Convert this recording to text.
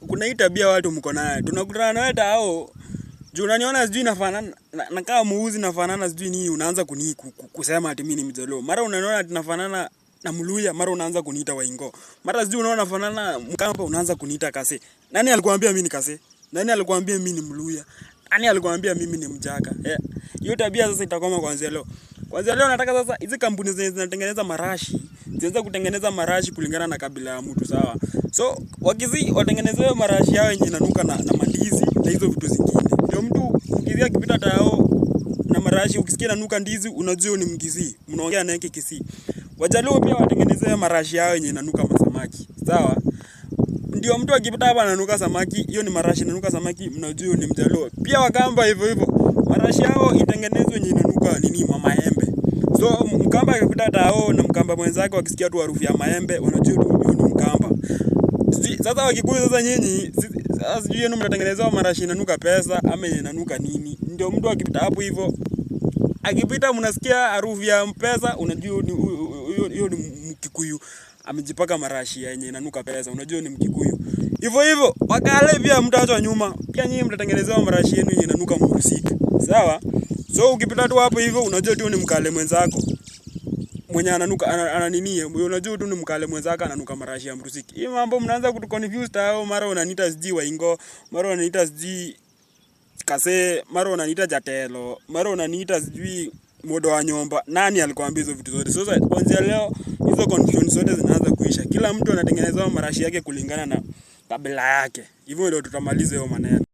kuna hii tabia watu mko nayo. Tunakutana na wewe hao. Juu unaniona sijui nafanana na kama muuzi nafanana sijui nini unaanza kusema ati mimi ni Mjaluo. Mara unaniona ati nafanana na Mluya, mara unaanza kuniita Waingo. Mara sijui unaona nafanana Mkamba unaanza kuniita Kase. Nani alikwambia mimi ni Kase? Nani alikwambia mimi ni Mluya? Nani alikwambia mimi ni Mjaka? Hiyo tabia sasa itakoma kuanzia leo. Kuanzia leo nataka sasa hizi kampuni zinatengeneza marashi, zianze kutengeneza marashi kulingana na kabila ya mtu, sawa? So watengenezewe marashi yao yenye inanuka na mandizi na hizo vitu zingine. Ndio mtu ukizia kipita tao na marashi ukisikia inanuka ndizi unajua ni Mkisii. Mnaongea na yake Kisii. Wajaluo pia watengenezewe marashi yao yenye inanuka masamaki. Sawa? Ndio mtu akipita hapa ananuka samaki, hiyo ni marashi inanuka samaki, mnajua ni Mjaluo. Pia Wakamba hivyo hivyo. Marashi yao itengenezwe yenye inanuka nini maembe. So Mkamba akipita tao na Mkamba mwenzake wakisikia tu harufu ya maembe wanajua tu ni Mkamba. Sasa Wakikuyu sasa nyinyi sijui yenu mnatengenezewa marashi inanuka pesa ama inanuka nini. Ndio mtu akipita hapo hivyo akipita mnasikia harufu ya pesa unajua hiyo ni Mkikuyu amejipaka marashi yenye inanuka pesa unajua ni Mkikuyu. Hivyo hivyo Wakale pia mtaachwa nyuma. Pia nyinyi mtatengenezewa marashi yenu yenye inanuka Murusika. Sawa? So ukipita tu hapo hivyo unajua tu ni Mkale mwenzako. Mwenye ananuka ananini unajua tu ni Mkale mwenzako ananuka marashi ya Murusika. Hii mambo mnaanza kutuconfuse tao, mara unaniita siji Waingo, mara unaniita siji Kase, mara unaniita Jatelo, mara unaniita sijui Modo wa Nyomba. Nani alikwambia hizo vitu zote? Sasa kuanzia leo hizo confusion zote zinaanza kuisha. Kila mtu anatengeneza marashi yake kulingana na kabila yake. Hivyo ndio tutamaliza hiyo maneno.